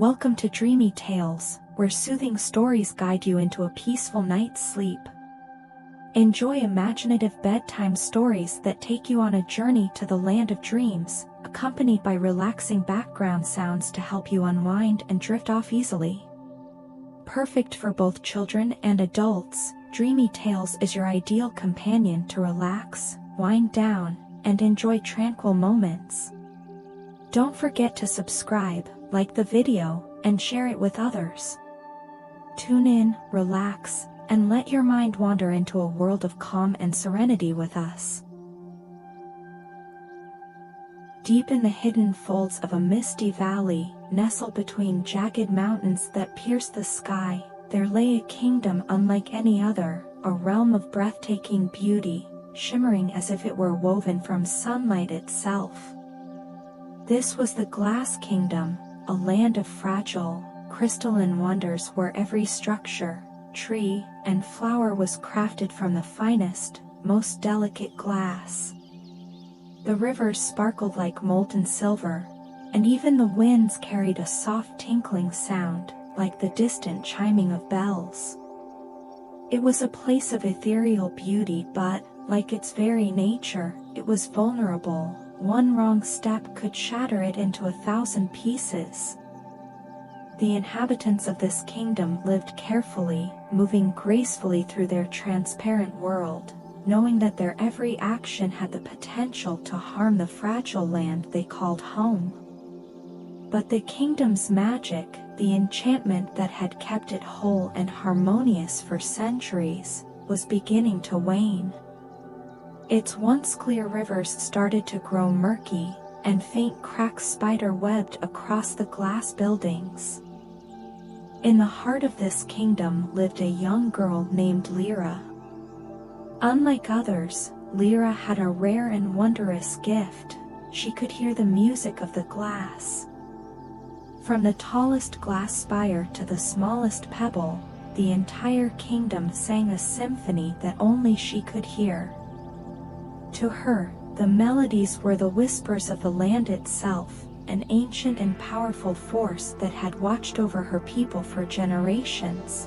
Welcome to Dreamy Tales, where soothing stories guide you into a peaceful night's sleep. Enjoy imaginative bedtime stories that take you on a journey to the land of dreams, accompanied by relaxing background sounds to help you unwind and drift off easily. Perfect for both children and adults, Dreamy Tales is your ideal companion to relax, wind down, and enjoy tranquil moments. Don't forget to subscribe, like the video, and share it with others. Tune in, relax, and let your mind wander into a world of calm and serenity with us. Deep in the hidden folds of a misty valley, nestled between jagged mountains that pierce the sky, there lay a kingdom unlike any other, a realm of breathtaking beauty, shimmering as if it were woven from sunlight itself. This was the Glass Kingdom, a land of fragile, crystalline wonders where every structure, tree, and flower was crafted from the finest, most delicate glass. The rivers sparkled like molten silver, and even the winds carried a soft tinkling sound, like the distant chiming of bells. It was a place of ethereal beauty, but, like its very nature, it was vulnerable. One wrong step could shatter it into 1,000 pieces. The inhabitants of this kingdom lived carefully, moving gracefully through their transparent world, knowing that their every action had the potential to harm the fragile land they called home. But the kingdom's magic, the enchantment that had kept it whole and harmonious for centuries, was beginning to wane. Its once clear rivers started to grow murky, and faint cracks spider-webbed across the glass buildings. In the heart of this kingdom lived a young girl named Lyra. Unlike others, Lyra had a rare and wondrous gift. She could hear the music of the glass. From the tallest glass spire to the smallest pebble, the entire kingdom sang a symphony that only she could hear. To her, the melodies were the whispers of the land itself, an ancient and powerful force that had watched over her people for generations.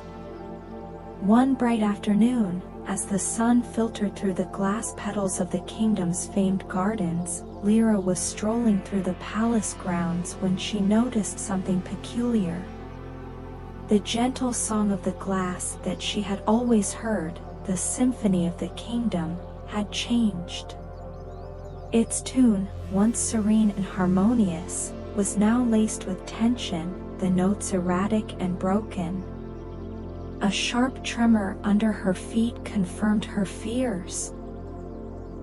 One bright afternoon, as the sun filtered through the glass petals of the kingdom's famed gardens, Lyra was strolling through the palace grounds when she noticed something peculiar. The gentle song of the glass that she had always heard, the symphony of the kingdom, had changed. Its tune, once serene and harmonious, was now laced with tension, the notes erratic and broken. A sharp tremor under her feet confirmed her fears.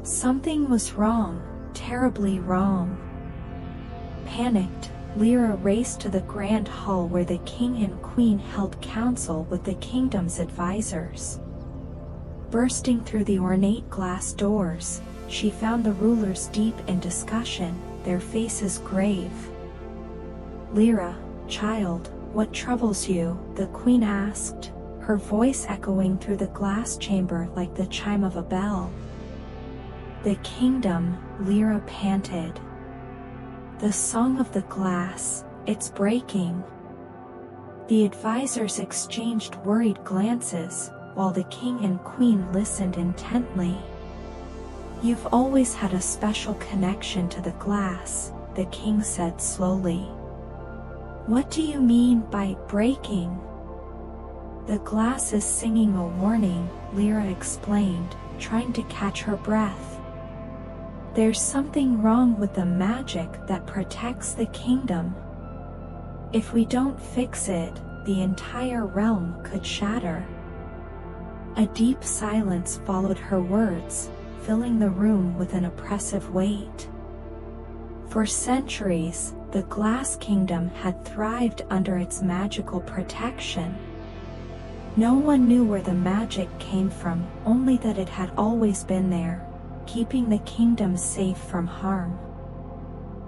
Something was wrong, terribly wrong. Panicked, Lyra raced to the grand hall where the king and queen held council with the kingdom's advisors. Bursting through the ornate glass doors, she found the rulers deep in discussion, their faces grave. "Lyra, child, what troubles you?" the queen asked, her voice echoing through the glass chamber like the chime of a bell. "The kingdom," Lyra panted. "The song of the glass, it's breaking." The advisors exchanged worried glances, while the king and queen listened intently. "You've always had a special connection to the glass," the king said slowly. "What do you mean by breaking?" "The glass is singing a warning," Lyra explained, trying to catch her breath. "There's something wrong with the magic that protects the kingdom. If we don't fix it, the entire realm could shatter." A deep silence followed her words, filling the room with an oppressive weight. For centuries, the Glass Kingdom had thrived under its magical protection. No one knew where the magic came from, only that it had always been there, keeping the kingdom safe from harm.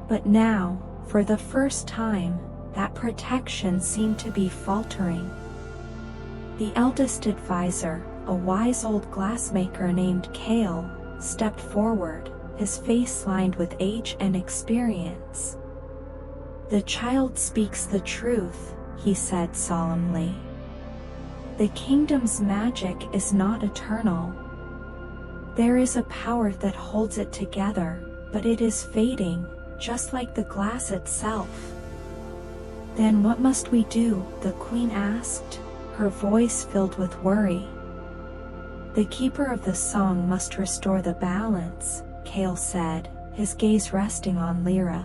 But now, for the first time, that protection seemed to be faltering. The eldest advisor, a wise old glassmaker named Kale, stepped forward, his face lined with age and experience. "The child speaks the truth," he said solemnly. "The kingdom's magic is not eternal. There is a power that holds it together, but it is fading, just like the glass itself." "Then what must we do?" the queen asked, her voice filled with worry. "The keeper of the song must restore the balance," Kale said, his gaze resting on Lyra.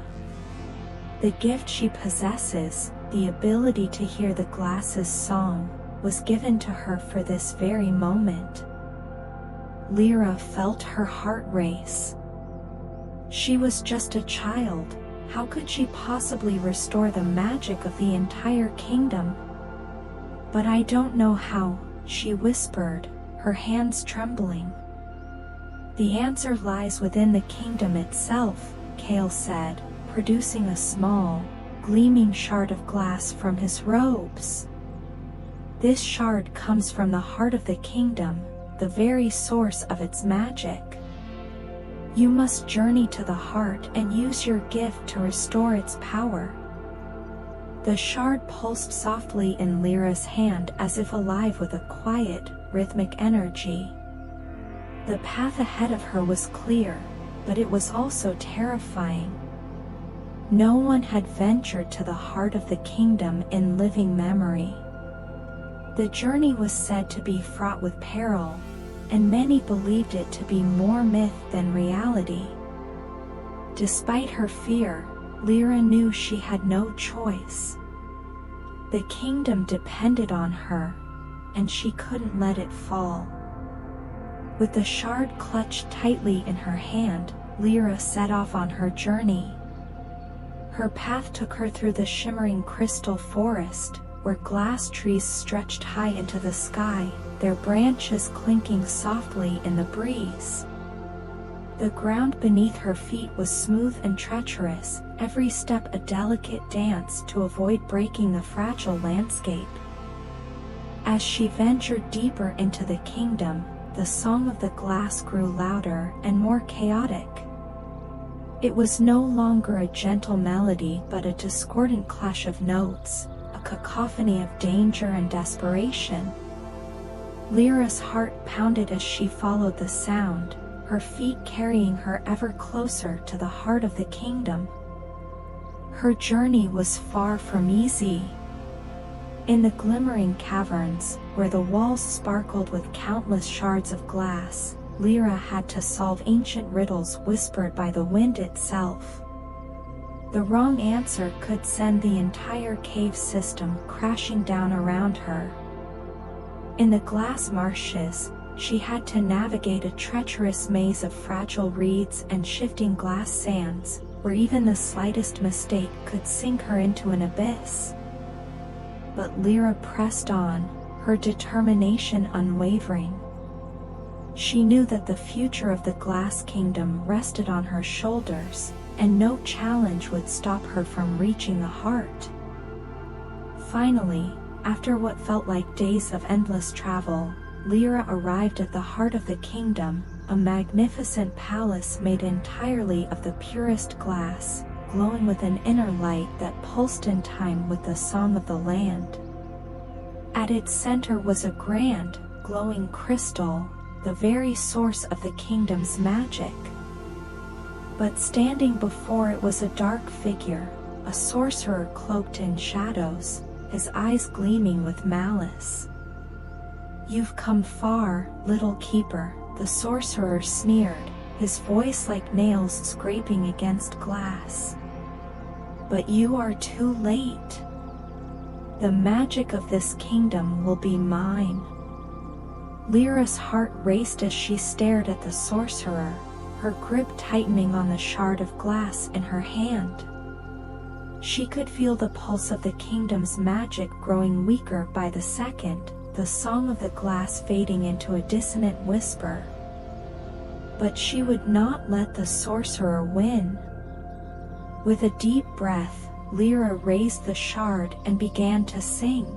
"The gift she possesses, the ability to hear the glass's song, was given to her for this very moment." Lyra felt her heart race. She was just a child. How could she possibly restore the magic of the entire kingdom? "But I don't know how," she whispered, her hands trembling. "The answer lies within the kingdom itself," Kale said, producing a small, gleaming shard of glass from his robes. "This shard comes from the heart of the kingdom, the very source of its magic. You must journey to the heart and use your gift to restore its power." The shard pulsed softly in Lyra's hand as if alive with a quiet, rhythmic energy. The path ahead of her was clear, but it was also terrifying. No one had ventured to the heart of the kingdom in living memory. The journey was said to be fraught with peril, and many believed it to be more myth than reality. Despite her fear, Lyra knew she had no choice. The kingdom depended on her, and she couldn't let it fall. With the shard clutched tightly in her hand, Lyra set off on her journey. Her path took her through the shimmering crystal forest, where glass trees stretched high into the sky, their branches clinking softly in the breeze. The ground beneath her feet was smooth and treacherous, every step a delicate dance to avoid breaking the fragile landscape. As she ventured deeper into the kingdom, the song of the glass grew louder and more chaotic. It was no longer a gentle melody but a discordant clash of notes, a cacophony of danger and desperation. Lyra's heart pounded as she followed the sound, her feet carrying her ever closer to the heart of the kingdom. Her journey was far from easy. In the glimmering caverns, where the walls sparkled with countless shards of glass, Lyra had to solve ancient riddles whispered by the wind itself. The wrong answer could send the entire cave system crashing down around her. In the glass marshes, she had to navigate a treacherous maze of fragile reeds and shifting glass sands, where even the slightest mistake could sink her into an abyss. But Lyra pressed on, her determination unwavering. She knew that the future of the Glass Kingdom rested on her shoulders, and no challenge would stop her from reaching the heart. Finally, after what felt like days of endless travel, Lyra arrived at the heart of the kingdom, a magnificent palace made entirely of the purest glass, glowing with an inner light that pulsed in time with the song of the land. At its center was a grand, glowing crystal, the very source of the kingdom's magic. But standing before it was a dark figure, a sorcerer cloaked in shadows, his eyes gleaming with malice. "You've come far, little keeper," the sorcerer sneered, his voice like nails scraping against glass. "But you are too late. The magic of this kingdom will be mine." Lyra's heart raced as she stared at the sorcerer, her grip tightening on the shard of glass in her hand. She could feel the pulse of the kingdom's magic growing weaker by the second, the song of the glass fading into a dissonant whisper. But she would not let the sorcerer win. With a deep breath, Lyra raised the shard and began to sing.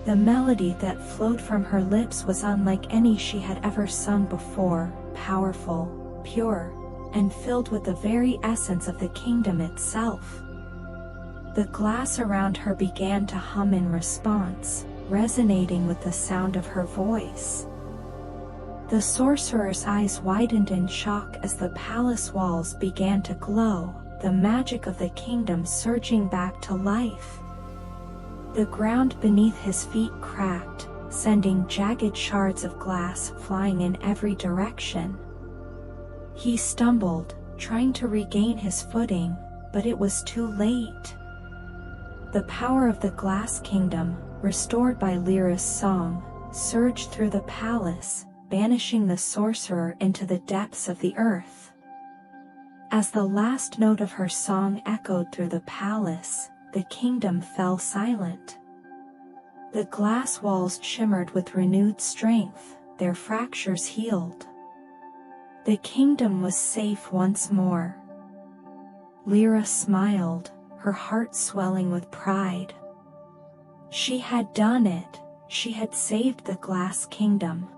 The melody that flowed from her lips was unlike any she had ever sung before, powerful, pure, and filled with the very essence of the kingdom itself. The glass around her began to hum in response, resonating with the sound of her voice. The sorcerer's eyes widened in shock as the palace walls began to glow, the magic of the kingdom surging back to life. The ground beneath his feet cracked, sending jagged shards of glass flying in every direction. He stumbled, trying to regain his footing, but it was too late. The power of the Glass Kingdom, restored by Lyra's song, surged through the palace, banishing the sorcerer into the depths of the earth. As the last note of her song echoed through the palace, the kingdom fell silent. The glass walls shimmered with renewed strength, their fractures healed. The kingdom was safe once more. Lyra smiled, her heart swelling with pride. She had done it, she had saved the Glass Kingdom.